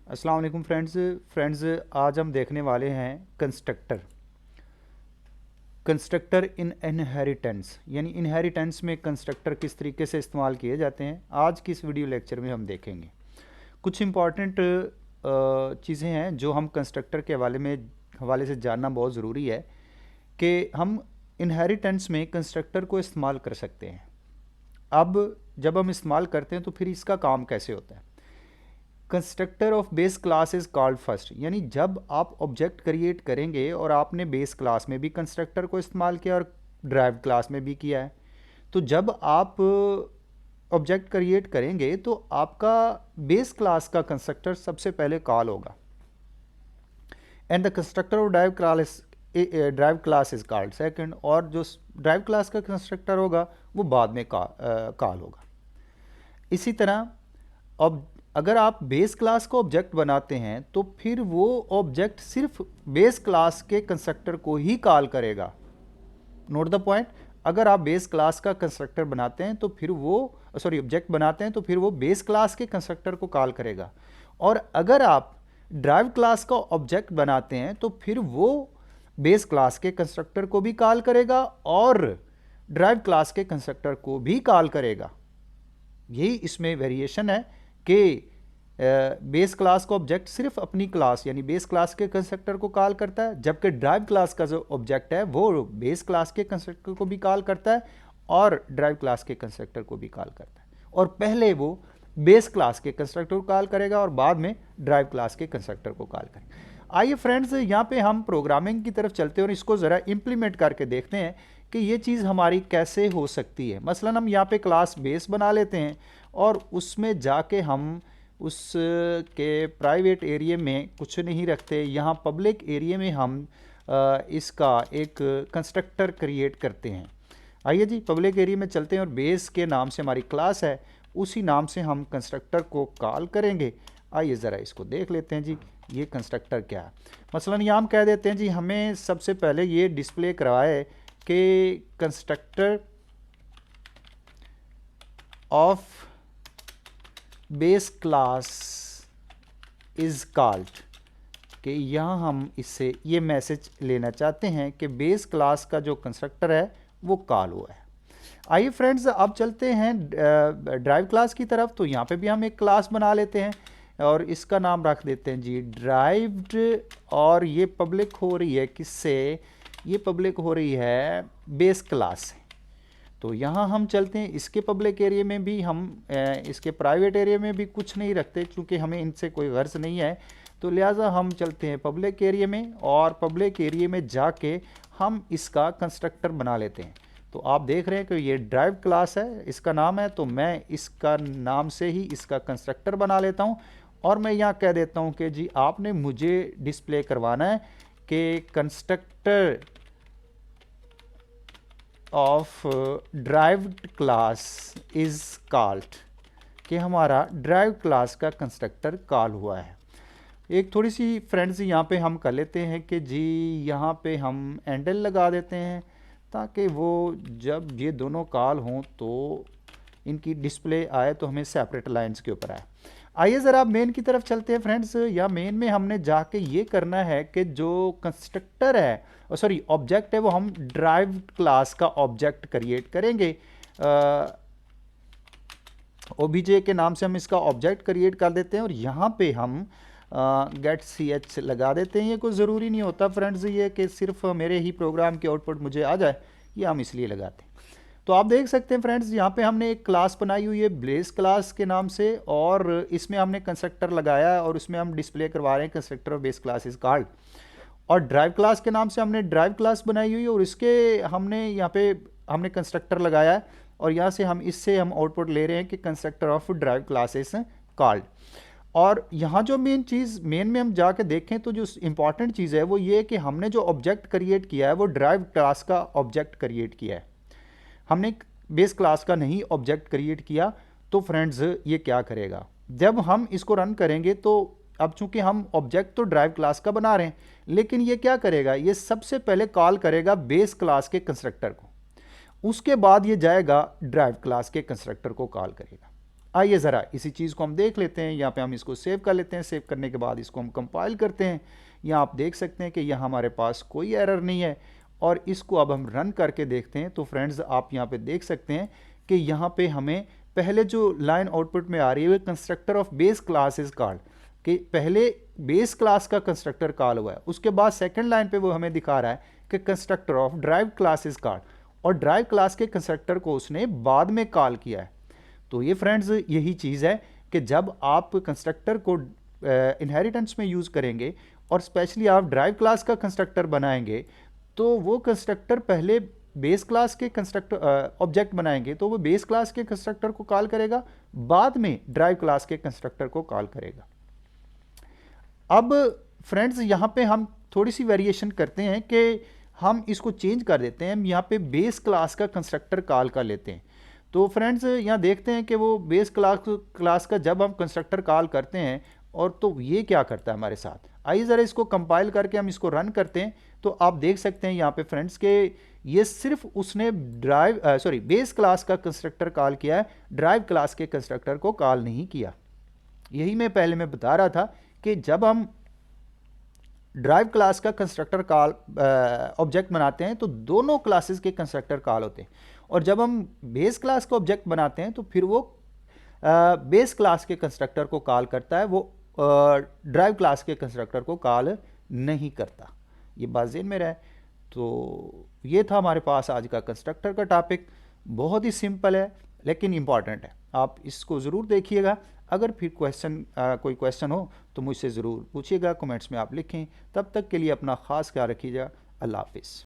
अस्सलाम वालेकुम फ्रेंड्स, आज हम देखने वाले हैं कंस्ट्रक्टर इन इनहेरिटेंस, यानी इनहेरिटेंस में कंस्ट्रक्टर किस तरीके से इस्तेमाल किए जाते हैं। आज की इस वीडियो लेक्चर में हम देखेंगे कुछ इंपॉर्टेंट चीज़ें हैं जो हम कंस्ट्रक्टर के हवाले से जानना बहुत ज़रूरी है कि हम इनहेरिटेंस में कंस्ट्रक्टर को इस्तेमाल कर सकते हैं। अब जब हम इस्तेमाल करते हैं तो फिर इसका काम कैसे होता है। Constructor of base class is called first, यानी जब आप ऑब्जेक्ट क्रिएट करेंगे और आपने बेस क्लास में भी कंस्ट्रक्टर को इस्तेमाल किया और ड्राइव क्लास में भी किया है, तो जब आप ऑब्जेक्ट क्रिएट करेंगे तो आपका बेस क्लास का कंस्ट्रक्टर सबसे पहले कॉल होगा and the constructor of drive class is called second, और जो ड्राइव क्लास का कंस्ट्रक्टर होगा वो बाद में कॉल होगा। इसी तरह अब अगर आप बेस क्लास को ऑब्जेक्ट बनाते हैं तो फिर वो ऑब्जेक्ट सिर्फ बेस क्लास के कंस्ट्रक्टर को ही कॉल करेगा। नोट द पॉइंट, अगर आप बेस क्लास का कंस्ट्रक्टर बनाते हैं तो फिर वो ऑब्जेक्ट बनाते हैं तो फिर वो बेस क्लास के कंस्ट्रक्टर को कॉल करेगा, और अगर आप ड्राइव क्लास का ऑब्जेक्ट बनाते हैं तो फिर वो बेस क्लास के कंस्ट्रक्टर को भी कॉल करेगा और ड्राइव क्लास के कंस्ट्रक्टर को भी कॉल करेगा। यही इसमें वेरिएशन है कि बेस क्लास का ऑब्जेक्ट सिर्फ अपनी क्लास यानी बेस क्लास के कंस्ट्रक्टर को कॉल करता है, जबकि ड्राइव क्लास का जो ऑब्जेक्ट है वो बेस क्लास के कंस्ट्रक्टर को भी कॉल करता है और ड्राइव क्लास के कंस्ट्रक्टर को भी कॉल करता है, और पहले वो बेस क्लास के कंस्ट्रक्टर को कॉल करेगा और बाद में ड्राइव क्लास के कंस्ट्रक्टर को कॉल करेगा। आइए फ्रेंड्स, यहाँ पे हम प्रोग्रामिंग की तरफ चलते हैं और इसको ज़रा इम्प्लीमेंट करके देखते हैं कि ये चीज़ हमारी कैसे हो सकती है। मसलन हम यहाँ पे क्लास बेस बना लेते हैं और उसमें जाके हम उसके प्राइवेट एरिया में कुछ नहीं रखते, यहाँ पब्लिक एरिया में हम इसका एक कंस्ट्रक्टर क्रिएट करते हैं। आइए जी, पब्लिक एरिया में चलते हैं और बेस के नाम से हमारी क्लास है, उसी नाम से हम कंस्ट्रक्टर को कॉल करेंगे। आइए ज़रा इसको देख लेते हैं जी, ये कंस्ट्रक्टर क्या है। मसलन यहाँ हम कह देते हैं जी, हमें सबसे पहले ये डिस्प्ले करवाए कि constructor of base class is called, कि यहाँ हम इससे ये मैसेज लेना चाहते हैं कि बेस क्लास का जो कंस्ट्रक्टर है वो कॉल हुआ है। आइए फ्रेंड्स, अब चलते हैं ड्राइव क्लास की तरफ। तो यहाँ पे भी हम एक क्लास बना लेते हैं और इसका नाम रख देते हैं जी ड्राइव्ड, और ये पब्लिक हो रही है किससे? ये पब्लिक हो रही है बेस क्लास से। तो यहाँ हम चलते हैं इसके पब्लिक एरिया में भी, हम इसके प्राइवेट एरिया में भी कुछ नहीं रखते क्योंकि हमें इनसे कोई गर्ज नहीं है, तो लिहाजा हम चलते हैं पब्लिक एरिया में और पब्लिक एरिया में जाके हम इसका कंस्ट्रक्टर बना लेते हैं। तो आप देख रहे हैं कि ये ड्राइव क्लास है, इसका नाम है, तो मैं इसका नाम से ही इसका कंस्ट्रक्टर बना लेता हूँ और मैं यहाँ कह देता हूँ कि जी आपने मुझे डिस्प्ले करवाना है कि constructor of derived class is called, कि हमारा ड्राइव क्लास का कंस्ट्रक्टर कॉल हुआ है। एक थोड़ी सी फ्रेंड्स यहाँ पे हम कर लेते हैं कि जी यहाँ पे हम एंडल लगा देते हैं ताकि वो जब ये दोनों कॉल हों तो इनकी डिस्प्ले आए तो हमें सेपरेट लाइंस के ऊपर आए। आइए ज़रा मेन की तरफ चलते हैं फ्रेंड्स। या मेन में हमने जाके ये करना है कि जो कंस्ट्रक्टर है ऑब्जेक्ट है वो हम ड्राइव क्लास का ऑब्जेक्ट क्रिएट करेंगे। ओबीजे के नाम से हम इसका ऑब्जेक्ट क्रिएट कर देते हैं और यहाँ पे हम गेट ch लगा देते हैं। ये कोई ज़रूरी नहीं होता फ्रेंड्स ये कि सिर्फ मेरे ही प्रोग्राम की आउटपुट मुझे आ जाए, ये हम इसलिए लगाते हैं। तो आप देख सकते हैं फ्रेंड्स, यहाँ पे हमने एक क्लास बनाई हुई है बेस क्लास के नाम से और इसमें हमने कंस्ट्रक्टर लगाया है और उसमें हम डिस्प्ले करवा रहे हैं constructor of base class is called, और ड्राइव क्लास के नाम से हमने ड्राइव क्लास बनाई हुई है और इसके हमने यहाँ पे हमने कंस्ट्रक्टर लगाया है और यहाँ से हम इससे हम आउटपुट ले रहे हैं कि constructor of drive class is called. और यहाँ जो मेन में हम जाके देखें तो जो इंपॉर्टेंट चीज़ है वो ये कि हमने जो ऑब्जेक्ट क्रिएट किया है वो ड्राइव क्लास का ऑब्जेक्ट क्रिएट किया है, हमने बेस क्लास का नहीं ऑब्जेक्ट क्रिएट किया। तो फ्रेंड्स ये क्या करेगा, जब हम इसको रन करेंगे तो अब चूंकि हम ऑब्जेक्ट तो ड्राइव क्लास का बना रहे हैं, लेकिन ये क्या करेगा, ये सबसे पहले कॉल करेगा बेस क्लास के कंस्ट्रक्टर को, उसके बाद ये जाएगा ड्राइव क्लास के कंस्ट्रक्टर को कॉल करेगा। आइए ज़रा इसी चीज़ को हम देख लेते हैं। यहाँ पे हम इसको सेव कर लेते हैं। सेव करने के बाद इसको हम कंपाइल करते हैं। यहाँ आप देख सकते हैं कि यहाँ हमारे पास कोई एरर नहीं है और इसको अब हम रन करके देखते हैं। तो फ्रेंड्स आप यहाँ पे देख सकते हैं कि यहाँ पे हमें पहले जो लाइन आउटपुट में आ रही है वो constructor of base class is called, कि पहले बेस क्लास का कंस्ट्रक्टर कॉल हुआ है, उसके बाद सेकंड लाइन पे वो हमें दिखा रहा है कि constructor of drive class is called, और ड्राइव क्लास के कंस्ट्रक्टर को उसने बाद में कॉल किया है। तो ये फ्रेंड्स यही चीज़ है कि जब आप कंस्ट्रक्टर को इनहेरिटेंस में यूज़ करेंगे और स्पेशली आप ड्राइव क्लास का कंस्ट्रक्टर बनाएंगे, तो वो कंस्ट्रक्टर पहले बेस क्लास के कंस्ट्रक्टर ऑब्जेक्ट बनाएंगे तो वो बेस क्लास के कंस्ट्रक्टर को कॉल करेगा, बाद में ड्राइव क्लास के कंस्ट्रक्टर को कॉल करेगा। अब फ्रेंड्स यहाँ पे हम थोड़ी सी वेरिएशन करते हैं कि हम इसको चेंज कर देते हैं। हम यहाँ पे बेस क्लास का कंस्ट्रक्टर कॉल कर लेते हैं। तो फ्रेंड्स यहाँ देखते हैं कि वो बेस क्लास का जब हम कंस्ट्रक्टर कॉल करते हैं और तो ये क्या करता है हमारे साथ। आइए ज़रा इसको कंपाइल करके हम इसको रन करते हैं। तो आप देख सकते हैं यहाँ पे फ्रेंड्स के ये सिर्फ उसने बेस क्लास का कंस्ट्रक्टर कॉल किया है, ड्राइव क्लास के कंस्ट्रक्टर को कॉल नहीं किया। यही मैं बता रहा था कि जब हम ड्राइव क्लास का कंस्ट्रक्टर कॉल ऑब्जेक्ट बनाते हैं तो दोनों क्लासेस के कंस्ट्रक्टर कॉल होते हैं, और जब हम बेस क्लास का ऑब्जेक्ट बनाते हैं तो फिर वो बेस क्लास के कंस्ट्रक्टर को कॉल करता है, वो ड्राइव क्लास के कंस्ट्रक्टर को कॉल नहीं करता। ये बात ज़हन में रहे। तो ये था हमारे पास आज का कंस्ट्रक्टर का टॉपिक। बहुत ही सिंपल है लेकिन इम्पॉर्टेंट है, आप इसको ज़रूर देखिएगा। अगर फिर कोई क्वेश्चन हो तो मुझसे ज़रूर पूछिएगा, कमेंट्स में आप लिखें। तब तक के लिए अपना ख़ास ख्याल रखिएगा। अल्लाह हाफिज़।